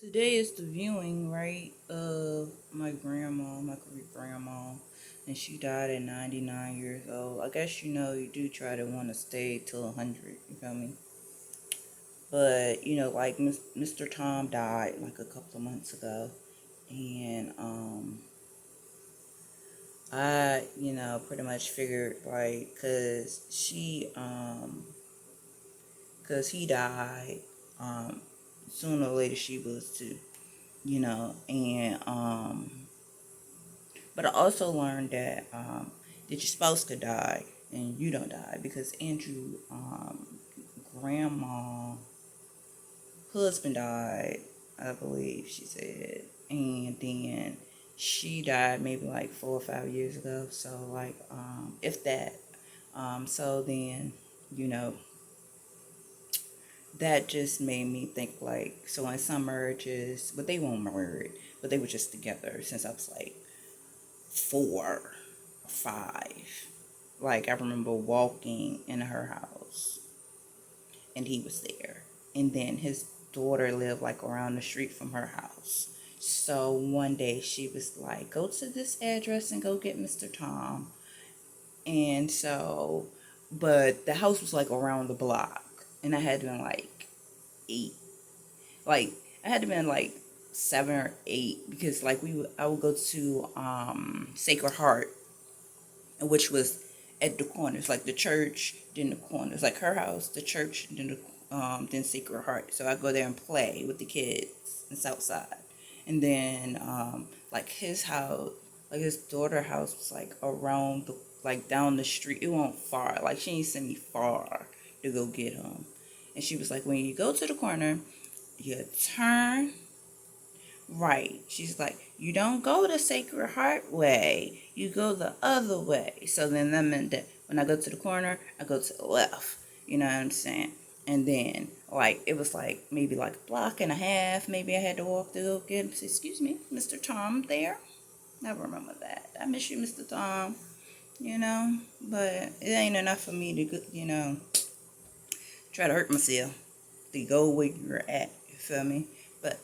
Today is the viewing, right, of my grandma, my great grandma, and she died at 99 years old. I guess you do try to want to stay till 100, you feel me? But, like Mr. Tom died like a couple of months ago, and I, pretty much figured, like, cause he died, um, sooner or later she was too, and but I also learned that your spouse could die and you don't die because Andrew, grandma, husband died, I believe she said, and then she died maybe like 4 or 5 years ago. So like, if that, so then you know that just made me think like, so in some marriages, but they weren't married, but they were just together since I was like 4 or 5. Like I remember walking in her house and he was there. And then his daughter lived like around the street from her house. So one day she was like, go to this address and go get Mr. Tom. And so, but the house was like around the block. And I had been like 8. Like, I had to been like 7 or 8 because like I would go to Sacred Heart, which was at the corners, like the church, then the corners, like her house, the church, then Sacred Heart. So I go there and play with the kids in Southside, and then like his house, like his daughter house was like around the like down the street. It wasn't far. Like she didn't send me far to go get him, and she was like, when you go to the corner, you turn right. She's like, you don't go the Sacred Heart way. You go the other way. So then that meant that when I go to the corner, I go to the left. You know what I'm saying? And then, like, it was like maybe like a block and a half. Maybe I had to walk to go get him. Excuse me, Mr. Tom there. I remember that. I miss you, Mr. Tom. But it ain't enough for me to, try to hurt myself to go where you're at. You feel me? But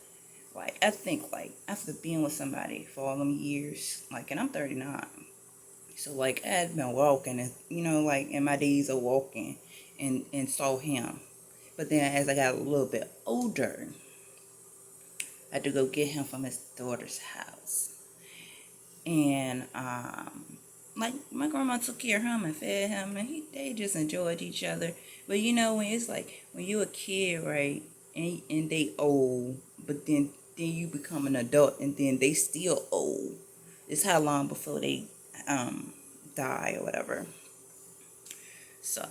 like I think like after being with somebody for all them years, like and I'm 39. So like I had been walking and like in my days of walking and saw him. But then as I got a little bit older, I had to go get him from his daughter's house. And like my grandma took care of him and fed him and they just enjoyed each other. But when it's like when you're a kid, right, and they old, but then you become an adult and then they still old. It's how long before they um die or whatever. So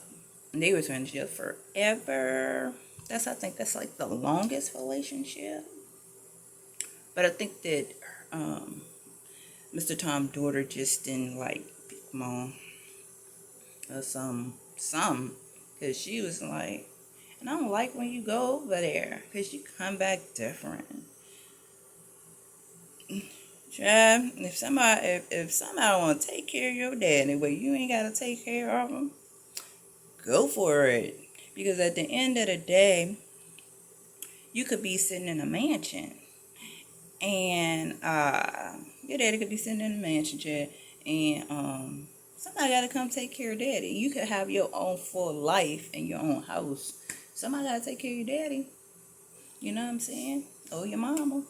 they were together forever. I think that's like the longest relationship. But I think that um Mr. Tom's daughter just didn't like Big Mom or some, because she was like, and I don't like when you go over there because you come back different. Child, if somebody want to take care of your daddy, but you ain't got to take care of him, go for it. Because at the end of the day, you could be sitting in a mansion, and your daddy could be sitting in a mansion, chair, and somebody got to come take care of daddy. You could have your own full life in your own house. Somebody got to take care of your daddy. You know what I'm saying? Or your mama.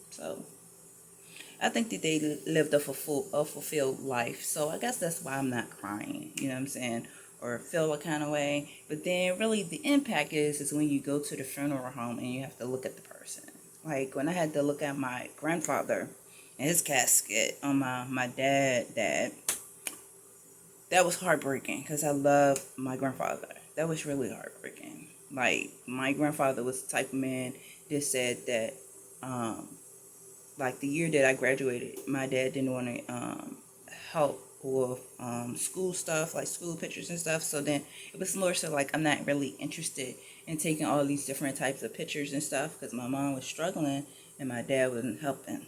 So I think that they lived a fulfilled life. So I guess that's why I'm not crying. You know what I'm saying? Or feel a kind of way. But then really the impact is when you go to the funeral home and you have to look at the person. Like when I had to look at my grandfather and his casket on my dad, that was heartbreaking because I love my grandfather. That was really heartbreaking. Like my grandfather was the type of man that said that um, like the year that I graduated, my dad didn't want to help with school stuff, like school pictures and stuff. So then it was more so like I'm not really interested in taking all these different types of pictures and stuff because my mom was struggling and my dad wasn't helping.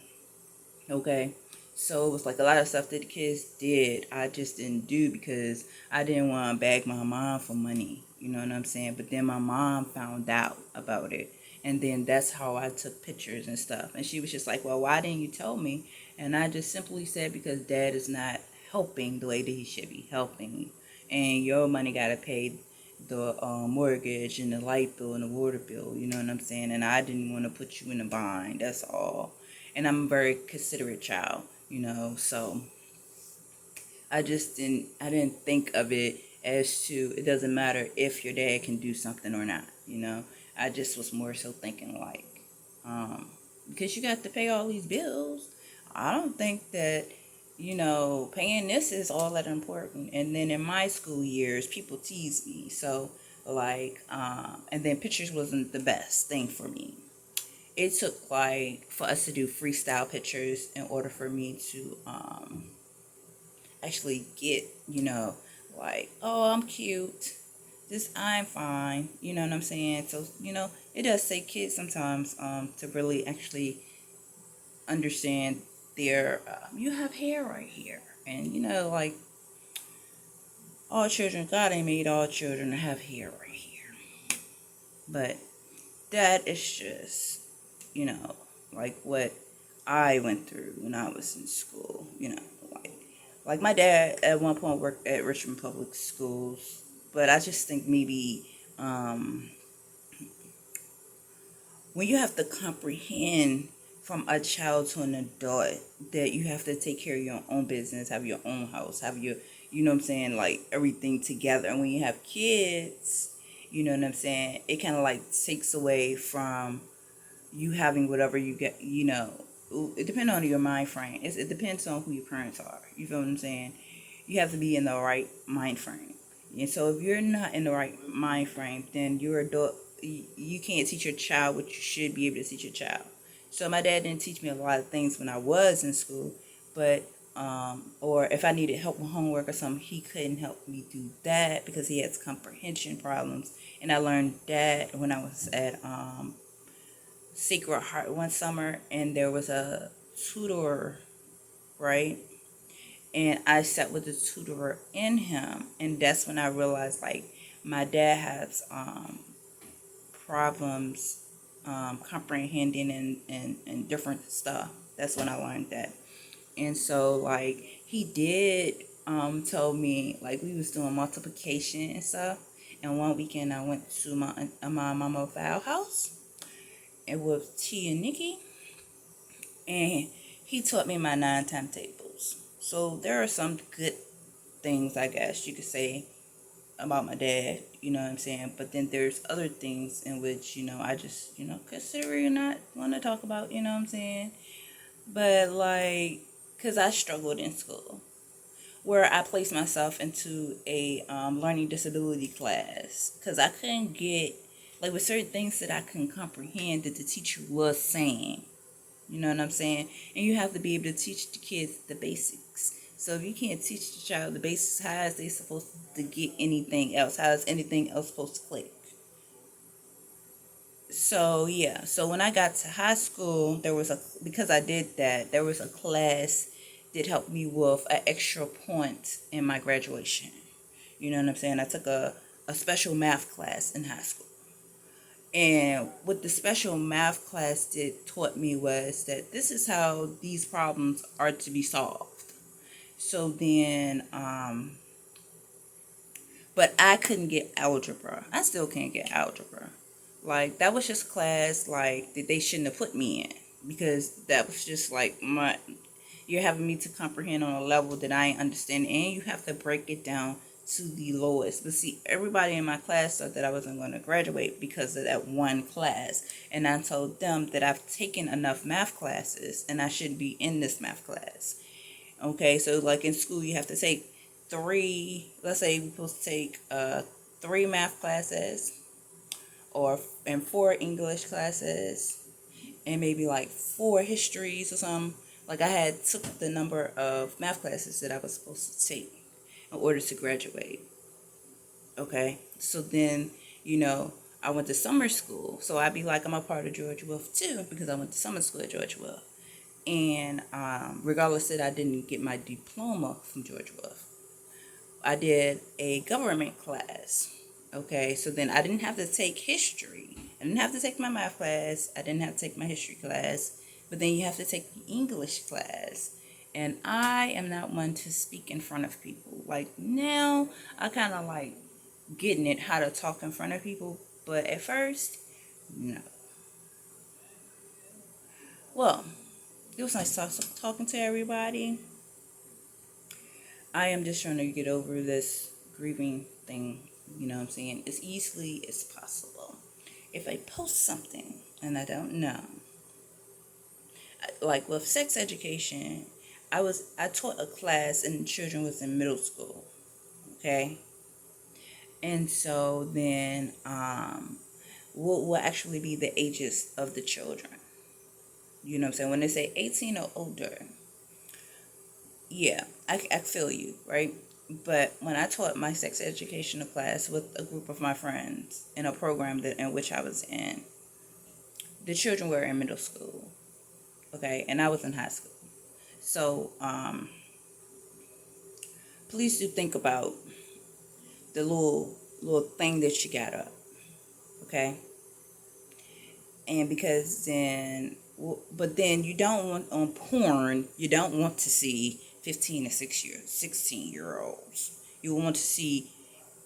Okay. So it was like a lot of stuff that the kids did, I just didn't do because I didn't want to beg my mom for money. You know what I'm saying? But then my mom found out about it And then that's how I took pictures and stuff. And she was just like, well, why didn't you tell me? And I just simply said, because dad is not helping the way that he should be helping. And your money got to pay the mortgage and the light bill and the water bill, you know what I'm saying? And I didn't want to put you in a bind, that's all. And I'm a very considerate child, so I didn't think of it as to, it doesn't matter if your dad can do something or not. I just was more so thinking like, because you got to pay all these bills. I don't think that, paying this is all that important. And then in my school years, people teased me. So like, and then pictures wasn't the best thing for me. It took like for us to do freestyle pictures in order for me to actually get, like, oh, I'm cute. This, I'm fine. You know what I'm saying? So, it does take kids sometimes to really actually understand their, you have hair right here. And, like, all children, God ain't made all children to have hair right here. But that is just, you know, like what I went through when I was in school, like my dad at one point worked at Richmond Public Schools, but I just think maybe when you have to comprehend from a child to an adult that you have to take care of your own business, have your own house, have your, you know what I'm saying, like everything together. And when you have kids, you know what I'm saying, it kind of like takes away from you having whatever you get, it depends on your mind frame. It depends on who your parents are. You feel what I'm saying? You have to be in the right mind frame. And so if you're not in the right mind frame, then you're adult. You can't teach your child what you should be able to teach your child. So my dad didn't teach me a lot of things when I was in school, but or if I needed help with homework or something, he couldn't help me do that because he has comprehension problems. And I learned that when I was at Sacred Heart one summer, and there was a tutor, right? And I sat with the tutor in him, and that's when I realized like my dad has problems comprehending and different stuff. That's when I learned that. And so like he did tell me, like we was doing multiplication and stuff, and one weekend I went to my mama Val house, and with T and Nikki, and he taught me my 9 timetables. So there are some good things, I guess you could say, about my dad, you know what I'm saying? But then there's other things in which, I just, consider you not want to talk about, you know what I'm saying? But like, because I struggled in school, where I placed myself into a learning disability class, because I couldn't get, like with certain things that I couldn't comprehend that the teacher was saying. You know what I'm saying? And you have to be able to teach the kids the basics. So if you can't teach the child the basics, how is they supposed to get anything else? How is anything else supposed to click? So yeah, so when I got to high school, because I did that, there was a class that helped me with an extra point in my graduation. You know what I'm saying? I took a special math class in high school. And what the special math class taught me was that this is how these problems are to be solved. So then, but I couldn't get algebra. I still can't get algebra. Like, that was just a class, like, that they shouldn't have put me in. Because that was just like you're having me to comprehend on a level that I ain't understand. And you have to break it down to the lowest. But see, everybody in my class thought that I wasn't going to graduate because of that one class. And I told them that I've taken enough math classes and I shouldn't be in this math class. Okay, so like in school, you have to take 3, let's say we're supposed to take 3 math classes and 4 English classes and maybe like 4 histories or something. Like I had took the number of math classes that I was supposed to take in order to graduate. Okay, so then, I went to summer school. So I'd be like, I'm a part of Georgia Wolf too because I went to summer school at Georgia Wolf. And regardless that I didn't get my diploma from Georgia Wolf, I did a government class. Okay, so then I didn't have to take history and didn't have to take my math class. I didn't have to take my history class. But then you have to take the English class. And I am not one to speak in front of people. Like now, I kind of like getting it how to talk in front of people. But at first, no. Well, it was nice talking to everybody. I am just trying to get over this grieving thing. You know what I'm saying? As easily as possible. If I post something and I don't know, like with sex education, I taught a class and children was in middle school. Okay, and so then what will actually be the ages of the children? You know what I'm saying? When they say 18 or older, yeah, I feel you, right? But when I taught my sex educational class with a group of my friends in a program that in which I was in, the children were in middle school, okay, and I was in high school. So please do think about the little thing that you got up, okay? And because then, but then you don't want on porn. You don't want to see 15 to 16-year olds. You want to see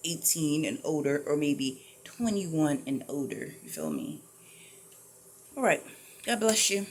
18 and older, or maybe 21 and older. You feel me? All right. God bless you.